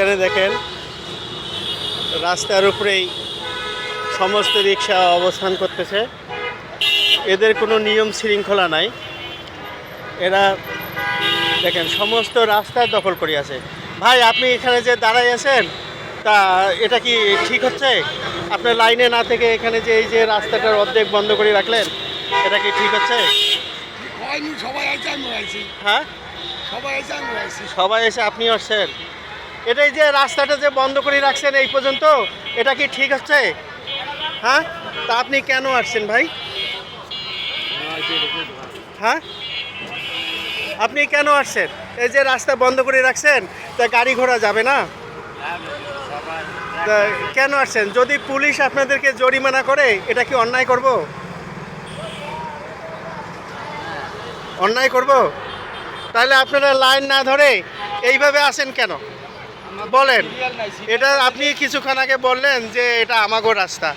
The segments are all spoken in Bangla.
এখানে দেখেন রাস্তার উপরেই সমস্ত রিক্সা অবস্থান করতেছে। এদের কোনো নিয়ম শৃঙ্খলা নাই। এরা দেখেন সমস্ত রাস্তা দখল করে আছে। ভাই, আপনি এখানে যে দাঁড়াই আছেন, তা এটা কি ঠিক হচ্ছে? আপনার লাইনে না থেকে এখানে যে এই যে রাস্তাটার অর্ধেক বন্ধ করে রাখলেন, এটা কি ঠিক হচ্ছে? হ্যাঁ, সবাই এসে আপনি আসছেন। এটাই যে রাস্তাটা যে বন্ধ করে রাখছেন এই পর্যন্ত, এটা কি ঠিক হচ্ছে? হ্যাঁ, তা আপনি কেন আসছেন ভাই? হ্যাঁ, আপনি কেন আসছেন? এই যে রাস্তা বন্ধ করে রাখছেন, তা গাড়ি ঘোড়া যাবে না? তা কেন আসছেন? যদি পুলিশ আপনাদেরকে জরিমানা করে, এটা কি অন্যায় করব? অন্যায় করব? তাহলে আপনারা লাইন না ধরে এইভাবে আসেন কেন বলেন? এটা আপনি কিছুক্ষণ আগে বললেন যে এটা আমাগো রাস্তা।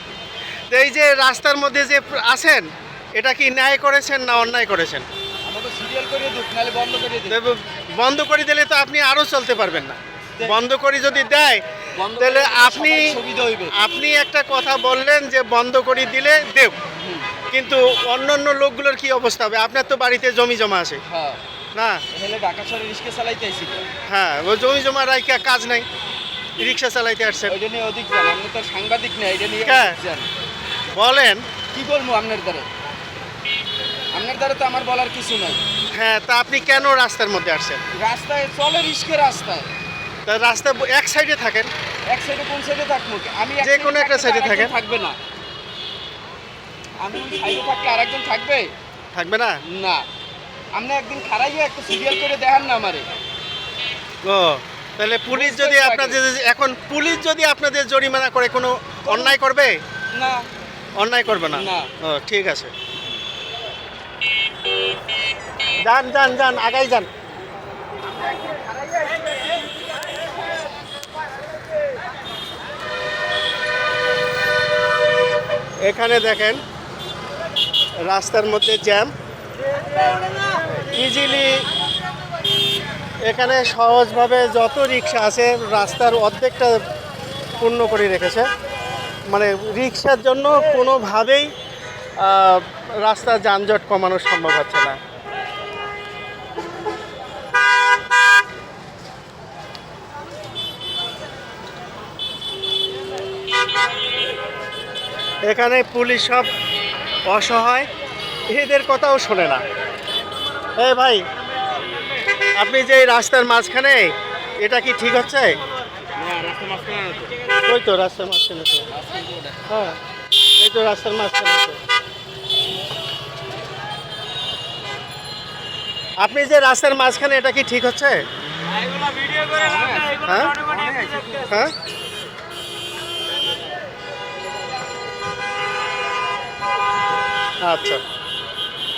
তো এই যে রাস্তার মধ্যে যে আছেন, এটা কি ন্যায় করেছেন না অন্যায় করেছেন? বন্ধ করে দিলে তো আপনি আরও চলতে পারবেন না। বন্ধ করে যদি দেয় তাহলে আপনি একটা কথা বললেন যে বন্ধ করে দিলে দেব, কিন্তু অন্য অন্য লোকগুলোর কি অবস্থা হবে? আপনার তো বাড়িতে জমি জমা আছে না? হ্যাঁ, ওই জমি জমা রাইকা কাজ নাই, রিক্সা চালাইতে আসছেন। সাংবাদিক না, এটা নিয়ে বলেন। কি বলবো আপনার দ্বারা? আপনার দ্বারা তো আমার বলার কিছু নাই। হ্যাঁ, তা আপনি কেন রাস্তার মধ্যে আসছেন? রাস্তায় চলে রিস্কের রাস্তায়। তা রাস্তা এক সাইডে থাকেন। এক সাইডে কোন সাইডে থাকবো? আমি যে কোনো একটা সাইডে থাকেন। থাকবে না। আমি সাইডে থাকলে আরেকজন থাকবে? থাকবে না? না। আপনি একদিন খারাইয়ে একটা সিরিয়াল করে দেখান না আমারে। ও, তাহলে পুলিশ যদি আপনাদের এখন পুলিশ যদি আপনাদের জরিমানা করে, কোনো অন্যায় করবে না? অন্যায় করবে না। না। ও, ঠিক আছে, যান যান যান, আগাই যান। এখানে দেখেন রাস্তার মধ্যে জ্যাম। ইজিলি এখানে সহজভাবে যত রিক্সা আছে রাস্তার অর্ধেকটা পূর্ণ করে রেখেছে। মানে রিক্সার জন্য কোনোভাবেই রাস্তার যানজট কমানো সম্ভব হচ্ছে না। এখানে পুলিশ সব অসহায়, এদের কথাও শোনে না। এই ভাই, আপনি যে এই রাস্তার মাঝখানে, এটা কি ঠিক হচ্ছে? ওই তো রাস্তার মাঝখানে তো। হ্যাঁ, এই তো রাস্তার মাঝখানে তো। আপনি যে রাস্তার মাঝখানে, এটা কি ঠিক হচ্ছে? হ্যাঁ হ্যাঁ, আচ্ছা।